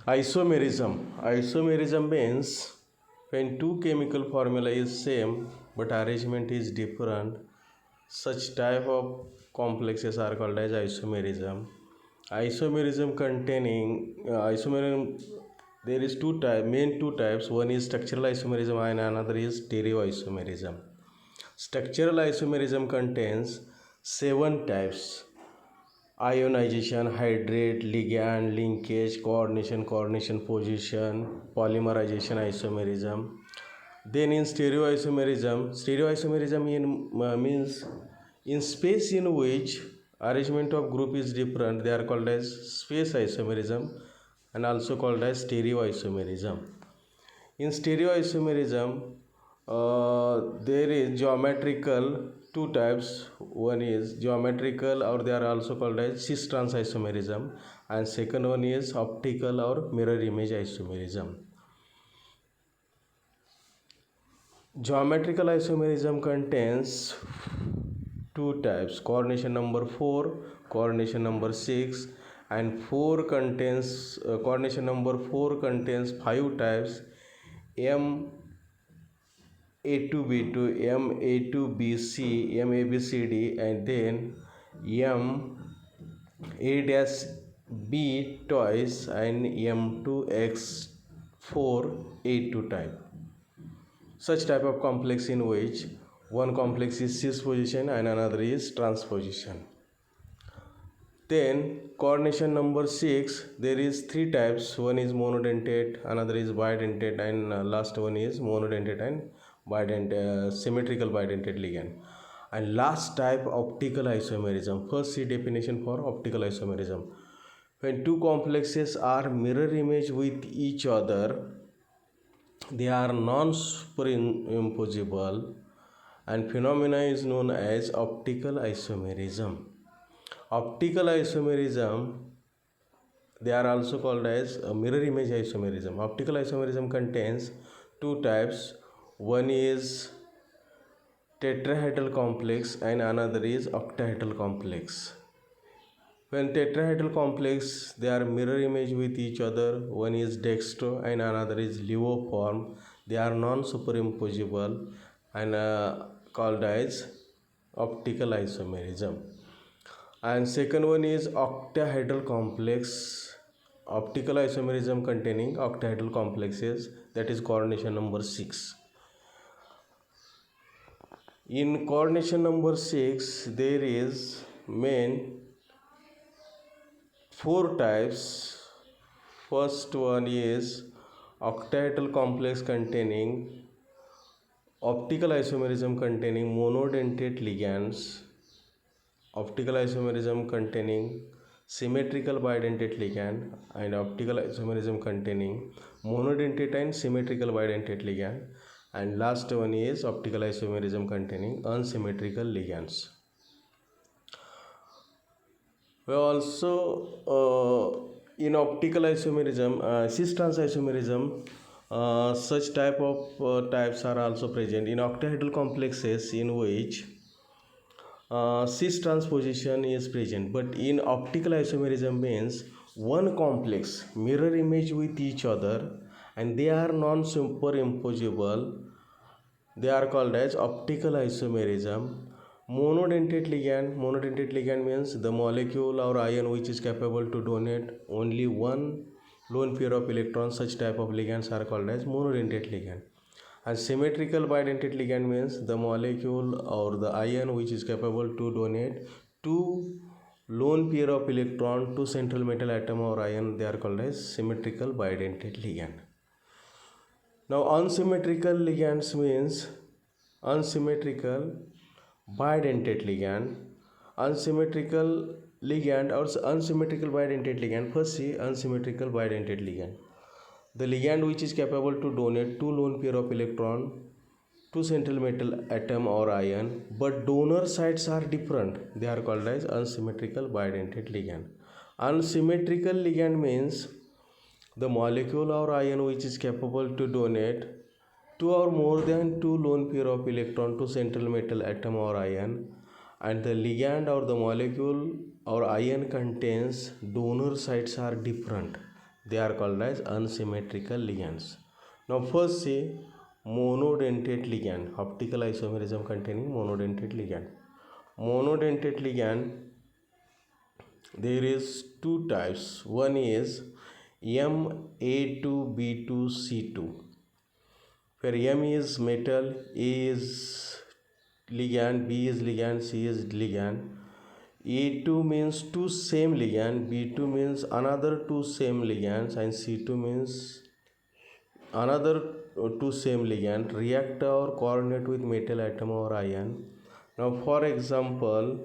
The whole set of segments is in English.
Isomerism means when two chemical formula is same but arrangement is different, such type of complexes are called as isomerism. Isomerism there is main two types. One is structural isomerism and another is stereoisomerism. Structural isomerism contains seven types: ionization, hydrate, ligand, linkage, coordination position, polymerization, isomerism. Then in means in space in which arrangement of group is different, they are called as space isomerism and also called as stereoisomerism. In stereoisomerism, there is geometrical two types. One is geometrical, or they are also called as cis-trans isomerism, and second one is optical or mirror image isomerism. Geometrical isomerism contains two types: coordination number 4, coordination number 6, and coordination number 4 contains 5 types: M A to B to M A to B C, M A B C D, and then M A dash B twice, and M to X 4 A to type. Such type of complex in which one complex is cis position and another is transposition. Then coordination number 6, there is three types. One is monodentate, another is bidentate, and last one is monodentate and symmetrical bidentate ligand. And last type, optical isomerism. First, see definition for optical isomerism. When two complexes are mirror image with each other, they are non-superimposable, and phenomena is known as optical isomerism. Optical isomerism, they are also called as mirror image isomerism. Optical isomerism contains two types. One is tetrahedral complex and another is octahedral complex. When tetrahedral complex, they are mirror image with each other. One is dextro and another is levo form. They are non-superimposable and called as optical isomerism. And second one is octahedral complex. Optical isomerism containing octahedral complexes, that is coordination number 6. In coordination number 6, there is main 4 types. First one is octahedral complex containing optical isomerism containing monodentate ligands, optical isomerism containing symmetrical bidentate ligand, and optical isomerism containing monodentate and symmetrical bidentate ligand, and last one is optical isomerism containing unsymmetrical ligands. We also in optical isomerism, cis-trans isomerism, such types are also present in octahedral complexes in which cis transposition is present. But in optical isomerism means one complex mirror image with each other and they are non-superimposable. They are called as optical isomerism. Monodentate ligand means the molecule or ion which is capable to donate only one lone pair of electrons. Such type of ligands are called as monodentate ligand. And symmetrical bidentate ligand means the molecule or the ion which is capable to donate two lone pair of electron to central metal atom or ion. They are called as symmetrical bidentate ligand. Now unsymmetrical ligands means unsymmetrical bidentate ligand, unsymmetrical ligand or unsymmetrical bidentate ligand. First see unsymmetrical bidentate ligand. The ligand which is capable to donate two lone pair of electron to central metal atom or ion, but donor sites are different. They are called as unsymmetrical bidentate ligand. Unsymmetrical ligand means the molecule or ion which is capable to donate two or more than two lone pair of electron to central metal atom or ion, and the ligand or the molecule or ion contains donor sites are different. They are called as unsymmetrical ligands. Now first say monodentate ligand, optical isomerism containing monodentate ligand. Monodentate ligand, there is two types. One is Ma2B2C2, where M is metal, A is ligand, B is ligand, C is ligand. A2 means two same ligand, B2 means another two same ligands, and C2 means another two same ligand react or coordinate with metal atom or ion. Now for example,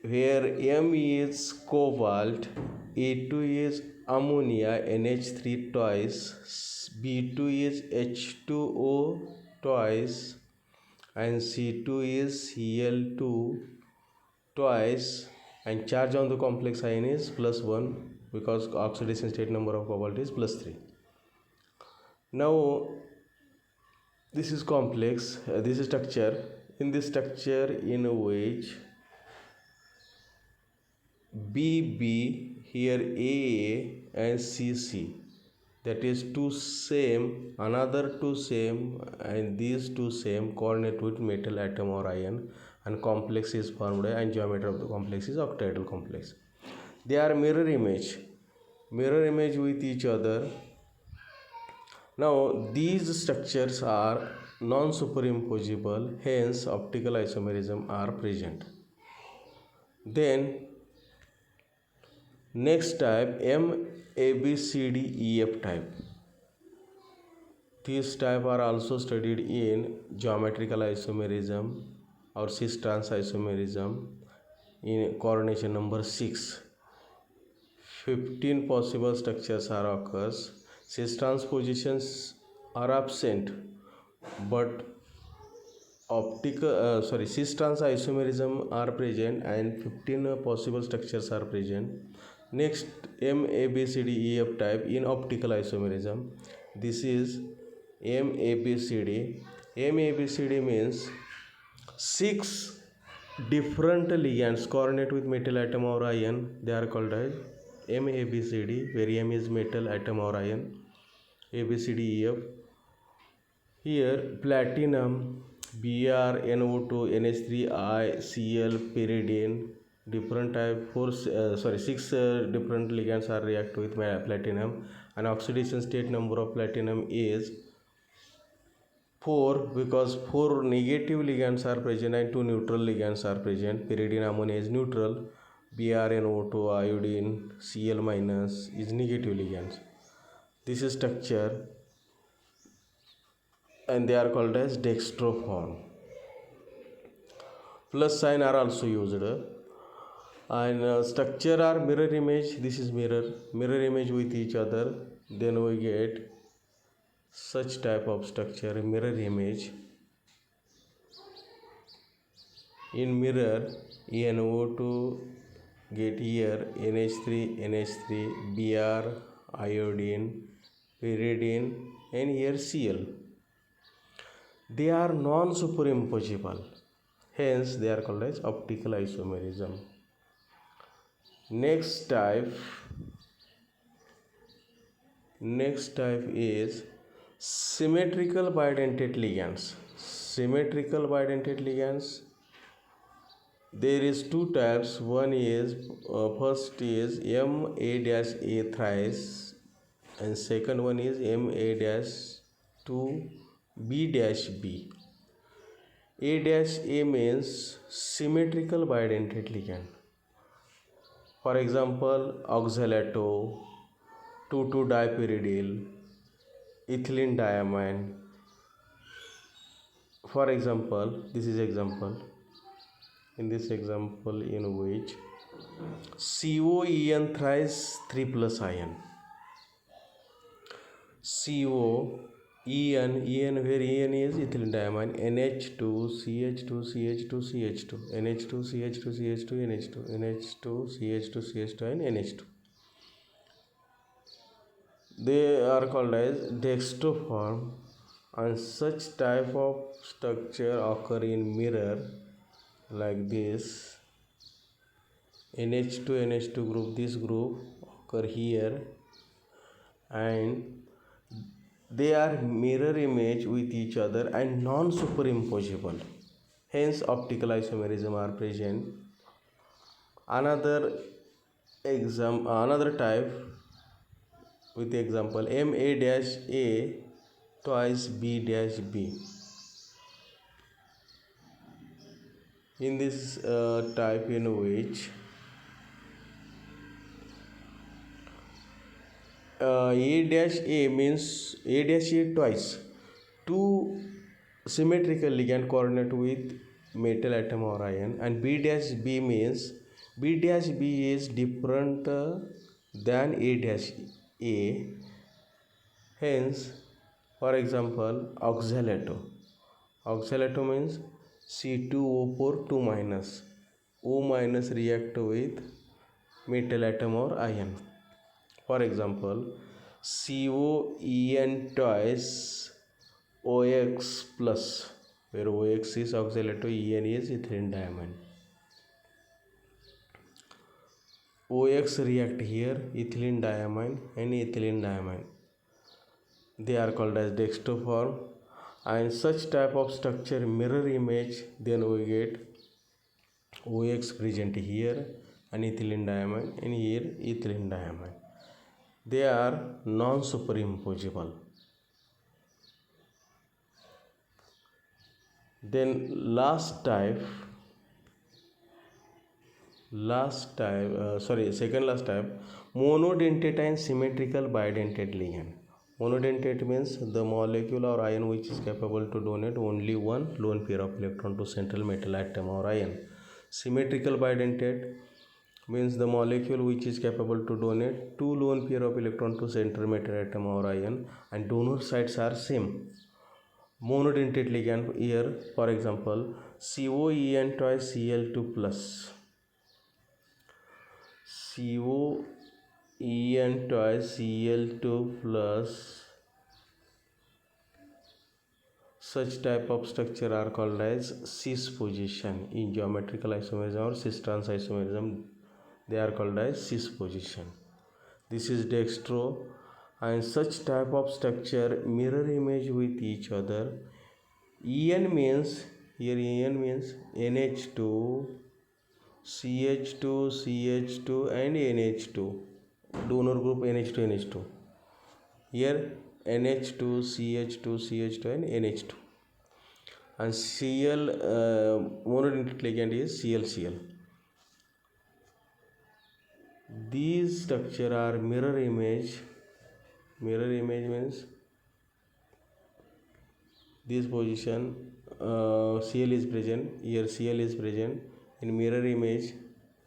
where M is cobalt, A2 is ammonia NH3 twice, B2 is H2O twice, and C2 is Cl2 twice, and charge on the complex ion is +1 because oxidation state number of cobalt is +3. Now this is complex, this is structure. In this structure, in which BB, here AA and CC, that is two same, another two same, and these two same coordinate with metal atom or ion, and complex is formed, and geometry of the complex is octahedral complex. They are mirror image with each other. Now these structures are non-superimposable, hence optical isomerism are present. Then next type, MABCDEF type. These type are also studied in geometrical isomerism or cis-trans isomerism in coordination number 6. 15 possible structures are occurs. Cis-trans positions are absent, but cis-trans isomerism are present, and 15 possible structures are present. Next, MABCDEF type in optical isomerism. This is MABCD. MABCD means 6 different ligands coordinate with metal atom or ion. They are called as MABCD, where M is metal, atom or ion. ABCDEF. Here platinum, Br, NO2, NH3, Cl, pyridine, different type 6 different ligands are react with platinum, and oxidation state number of platinum is 4 because 4 negative ligands are present and 2 neutral ligands are present. Pyridine ammonia is neutral, BrNO2 iodine Cl minus is negative ligands. This is structure, and they are called as dextrophon. Plus sign are also used, and structure are mirror image. This is mirror image with each other. Then we get such type of structure, mirror image. In mirror, NO2 get here NH3, Br, iodine, pyridine, and here Cl. They are non-superimposable, hence they are called as optical isomerism. Next type is symmetrical bidentate ligands. Symmetrical bidentate ligands, there is two types. One is first is Ma-A thrice, and second one is Ma-2B-B. A means symmetrical bidentate ligand. For example, oxalato, 2,2-dipyridyl, ethylene diamine. For example, this is example. In this example, in which COEN thrice 3 plus ion. COEN, where EN is ethylene diamine, NH2 CH2 CH2 CH2, NH2 CH2 CH2 NH2, NH2 CH2 CH2, and NH2. They are called as dextroform, and such type of structure occur in mirror like this. NH2 NH2 group, this group occur here, and they are mirror image with each other and non-superimposable, hence optical isomerism are present. Another type with the example MA dash A twice B dash B. In this type, in which A dash A means A dash A twice, two symmetrical ligand coordinate with metal atom or ion, and B dash B means B dash B is different than A dash A. Hence, for example, oxalato. Oxalato means C2O4 2 minus. O minus react with metal atom or ion. For example, COEN twice OX plus, where OX is oxalato, EN is ethylene diamine. OX react here, ethylene diamine and ethylene diamine. They are called as dextroform, and such type of structure mirror image, then we get OX present here and ethylene diamine, and here ethylene diamine. They are non-superimposable. Then second last type, monodentate and symmetrical bidentate ligand. Monodentate means the molecule or ion which is capable to donate only one lone pair of electron to central metal atom or ion. Symmetrical bidentate means the molecule which is capable to donate two lone pair of electron to central metal atom or ion, and donor sites are same. Monodentate ligand here, for example, COEN twice Cl2 plus. COEN twice Cl2 plus. Such type of structure are called as cis position. In geometrical isomerism or cis trans isomerism, they are called as cis position. This is dextro, and such type of structure mirror image with each other. En means NH2, CH2, CH2 and NH2. Donor group NH2, NH2. Here NH2, CH2, CH2 and NH2. And Cl, monodentate ligand is ClCl. These structure are mirror image. Mirror image means this position, Cl is present, here Cl is present. In mirror image,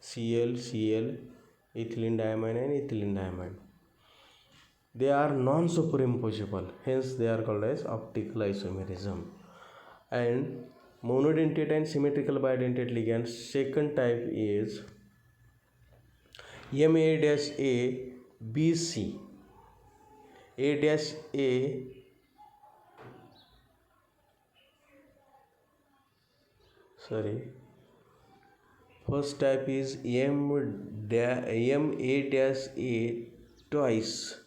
Cl, ethylene diamine and ethylene diamine. They are non-superimposable, hence they are called as optical isomerism. And monodentate and symmetrical bidentate ligand, second type is MA-A BC. A-A, first type is MA-A twice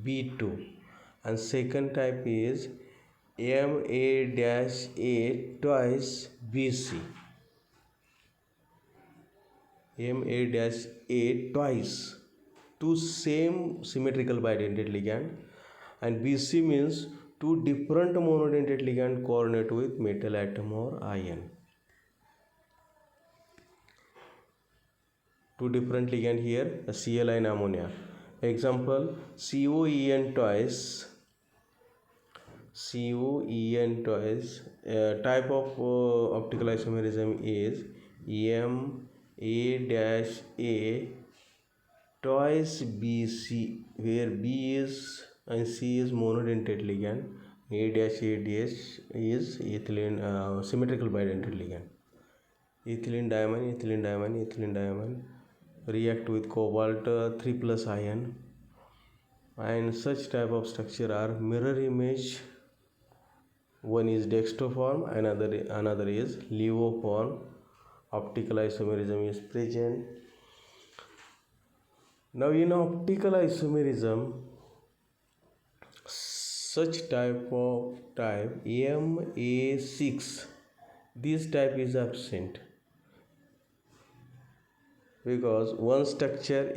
B2, and second type is MA-A twice BC. MA-A twice, two same symmetrical bidentate ligand, and BC means two different monodentate ligand coordinate with metal atom or ion. Two different ligand here, Cl and ammonia. Example, COEN twice. Type of optical isomerism is MA-A twice BC, where B is and C is monodentate ligand. A-A is ethylene, symmetrical bidentate ligand. Ethylene diamine react with cobalt 3 plus ion, and such type of structure are mirror image. One is dextroform, another is levoform. Optical isomerism is present. Now in optical isomerism, such type MA6, this type is absent because one structure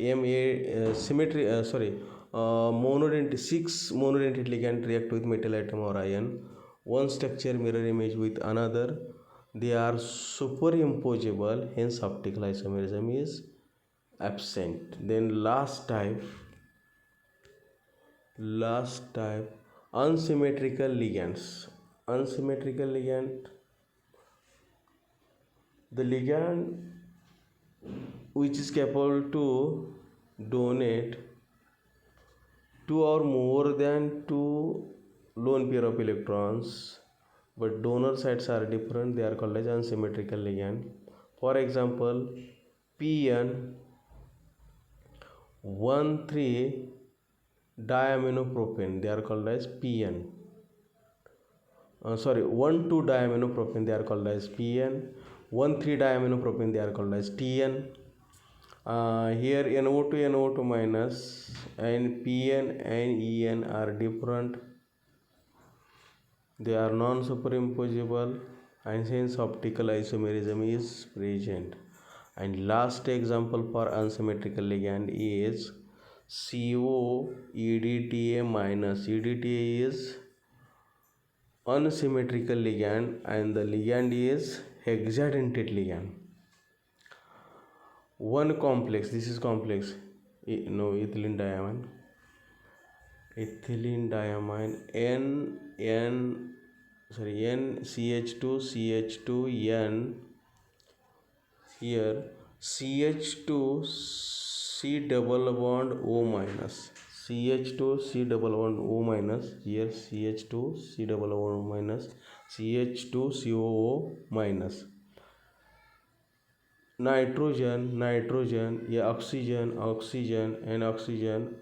monodent 6 monodentate ligand react with metal atom or ion. One structure mirror image with another, they are superimposable, hence optical isomerism is absent. Then last type unsymmetrical ligands. Unsymmetrical ligand, the ligand which is capable to donate two or more than two lone pair of electrons, but donor sites are different, they are called as unsymmetrical ligand. For example, PN 1,3 diaminopropane, they are called as PN. 1,2 diaminopropane, they are called as PN. 1,3 diaminopropane, they are called as TN. Here NO2 NO2 minus and PN and EN are different, they are non-superimposable, and hence optical isomerism is present. And last example for unsymmetrical ligand is CO-EDTA minus. EDTA is unsymmetrical ligand and the ligand is hexadentate ligand. One complex, this is complex, ethylene diamine NCH2CH2N, here CH2C double bond O minus, CH2C double bond O minus, here CH2C double bond O minus, CH2COO minus. Nitrogen, yeah, oxygen and oxygen.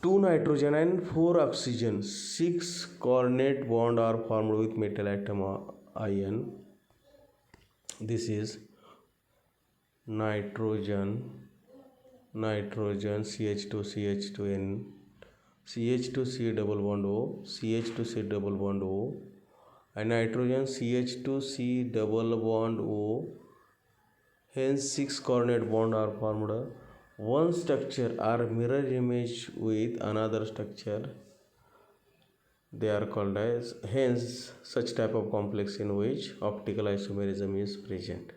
2 nitrogen and 4 oxygen, 6 coordinate bond are formed with metal atom or ion. This is nitrogen CH2CH2N, CH2C double bond O, CH2C double bond O, and nitrogen CH2C double bond O, hence 6 coordinate bond are formed. One structure are mirror image with another structure, they are called as, hence such type of complex in which optical isomerism is present.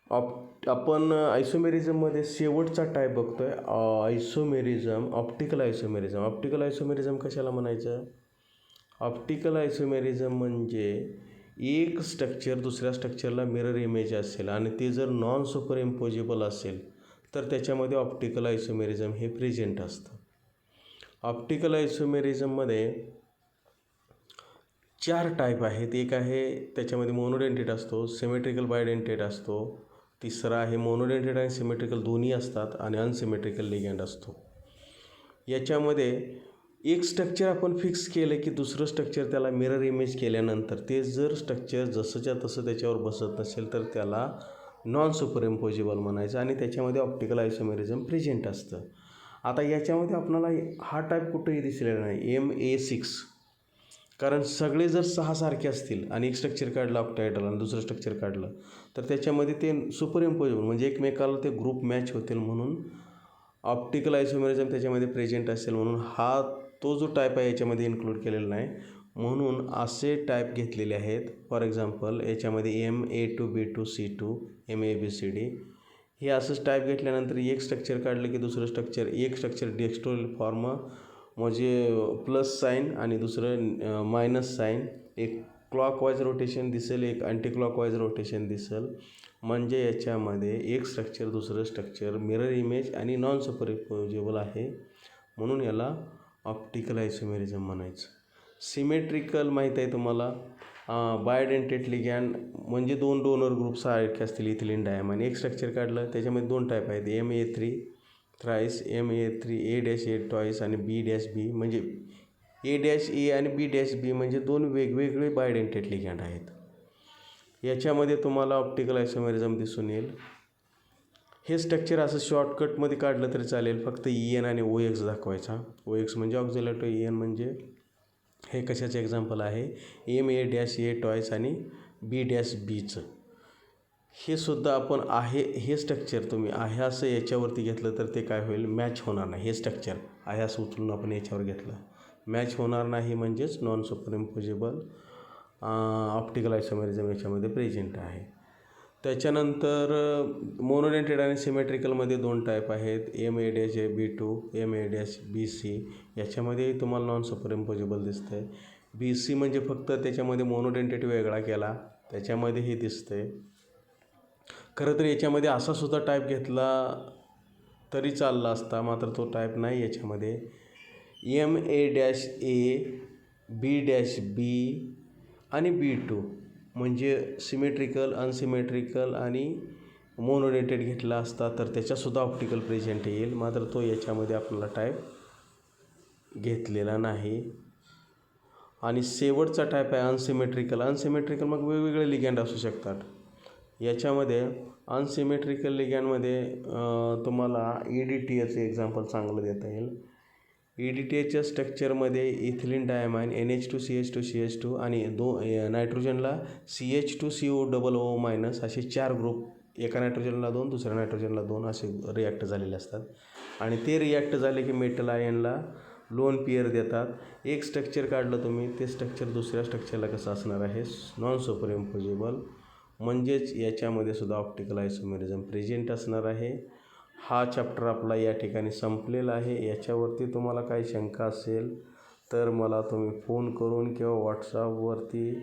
आपण आयसोमेरिझममध्ये शेवटचा type बघतोय, optical isomerism कशाला म्हणायचं? Optical isomerism म्हणजे एक structure दुसऱ्या स्ट्रक्चरला mirror image असेल आणि ते जर नॉन सुपरइम्पोजेबल असेल तर त्याच्यामध्ये ऑप्टिकल आयसोमेरिझम हे प्रेझेंट असतं. ऑप्टिकल आयसोमेरिझममध्ये 4 टाईप आहेत. एक आहे त्याच्यामध्ये मोनोडेंटेट असतो, सिमेट्रिकल बायडेंटेट असतो, तिसरा आहे मोनोडेंटेट आणि सिमेट्रिकल दोन्ही असतात, आणि अनसिमेट्रिकल लिगँड असतो. याच्यामध्ये एक स्ट्रक्चर आपण फिक्स केलं की दुसरं स्ट्रक्चर त्याला मिरर इमेज केल्यानंतर ते जर स्ट्रक्चर जसंच्या तसं त्याच्यावर बसत नसेल तर त्याला नॉन सुपरइम्पोजेबल म्हणायचं, आणि त्याच्यामध्ये ऑप्टिकल आयसोमेरिझम प्रेझेंट असतं. आता याच्यामध्ये आपल्याला हा टाईप कुठेही दिसलेला नाही, MA6, कारण सगळे जर 6 सारखे असतील आणि एक स्ट्रक्चर काढलं ऑक्टाहेड्रल आणि दुसरं स्ट्रक्चर काढलं तर त्याच्यामध्ये ते सुपरइम्पोजेबल म्हणजे एकमेकाला ते ग्रुप मॅच होतील, म्हणून ऑप्टिकल आयसोमेरिझम त्याच्यामध्ये प्रेझेंट असेल, म्हणून हा तो जो टाईप आहे याच्यामध्ये इन्क्लूड केलेला नाही, म्हणून असे टाईप घेतलेले आहेत. फॉर एक्झाम्पल याच्यामध्ये MA2B2C2 MABCD हे असंच टाईप घेतल्यानंतर एक स्ट्रक्चर काढलं की दुसरं स्ट्रक्चर, एक स्ट्रक्चर डेक्स्ट्रोल फॉर्म म्हणजे प्लस साईन आणि दुसरं मायनस साईन, एक क्लॉकवाईज रोटेशन दिसेल, एक अँटी क्लॉकवाईज रोटेशन दिसेल, म्हणजे याच्यामध्ये एक स्ट्रक्चर दुसरं स्ट्रक्चर मिरर इमेज आणि नॉन सुपरइम्पोजेबल आहे, म्हणून याला ऑप्टिकल आयसोमेरिझम म्हणायचं. सिमेट्रिकल माहीत आहे तुम्हाला, बायडेंटेट लिगँड म्हणजे 2 डोनर ग्रुप सारखे असतील, इथिलीन डायमाइन, एक स्ट्रक्चर काढलं त्याच्यामध्ये 2 टाईप आहेत, MA3 thrice, MA3 A' twice आणि B' म्हणजे A' आणि B' म्हणजे 2 वेगवेगळे बायडेंटेट लिगँड आहेत. याच्यामध्ये तुम्हाला ऑप्टिकल आयसोमेरिझम दिसून येईल. हे स्ट्रक्चर असं शॉर्टकटमध्ये काढलं तरी चालेल, फक्त EN आणि OX दाखवायचा. OX म्हणजे ऑक्झिलेटरी, EN म्हणजे हे कशाचं एक्झाम्पल आहे, MA-A टॉयस आणि B-Bचं. हे सुद्धा आपण आहे हे स्ट्रक्चर तुम्ही आहे असं याच्यावरती घेतलं तर ते काय होईल, मॅच होणार नाही. हे स्ट्रक्चर आहे असं उचलून आपण याच्यावर घेतलं, मॅच होणार नाही, म्हणजेच नॉन सुपरइम्पोजेबल ऑप्टिकल आयसोमेरिझम याच्यामध्ये प्रेझेंट आहे. त्याच्यानंतर मोनोडेंटेड आणि सिमेट्रिकलमध्ये 2 टाईप आहेत, MA-B2, MA-BC. याच्यामध्ये तुम्हाला नॉन सुपरइम्पोजेबल दिसतं आहे. BC म्हणजे फक्त त्याच्यामध्ये मोनोडेंटेड वेगळा केला, त्याच्यामध्ये हे दिसतं आहे. खरं तर याच्यामध्ये असा सुद्धा टाईप घेतला तरी चालला असता, मात्र तो टाईप नाही याच्यामध्ये. MA-A, B-B आणि B2 म्हणजे सिमेट्रिकल, अनसिमेट्रिकल आणि मोनोडेंटेड घेतला असता तर त्याच्यासुद्धा ऑप्टिकल प्रेझेंट येईल, मात्र तो याच्यामध्ये आपल्याला टाईप घेतलेला नाही. आणि शेवटचा टाईप आहे अनसिमेट्रिकल. अनसिमेट्रिकल मग वेगवेगळे लिगॅंड असू शकतात. याच्यामध्ये अनसिमेट्रिकल लिगॅंडमध्ये तुम्हाला EDTAचं एक्झाम्पल चांगलं देता येईल. EDTAच्या स्ट्रक्चरमध्ये इथिलीन डायमाइन NH2CH2CH2 आणि नायट्रोजनला CH2COOO- असे 4 ग्रुप, एका नायट्रोजनला 2, दुसऱ्या नायट्रोजनला 2 असे रिॲक्ट झालेले असतात. आणि ते रिॲक्ट झाले की मेटल आयनला लोन पेअर देतात. एक स्ट्रक्चर काढलं तुम्ही, ते स्ट्रक्चर दुसऱ्या स्ट्रक्चरला कसं असणार आहे, नॉन सुपरइम्पोजेबल, म्हणजेच याच्यामध्ये सुद्धा ऑप्टिकल आयसोमेरिझम प्रेझेंट असणार आहे. हा चॅप्टर आपला या ठिकाणी संपलेला आहे. याच्यावरती तुम्हाला काही शंका असेल तर मला तुम्ही फोन करून किंवा व्हॉट्सअपवरती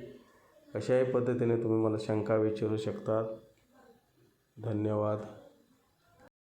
कशाही पद्धतीने तुम्ही मला शंका विचारू शकतात. धन्यवाद.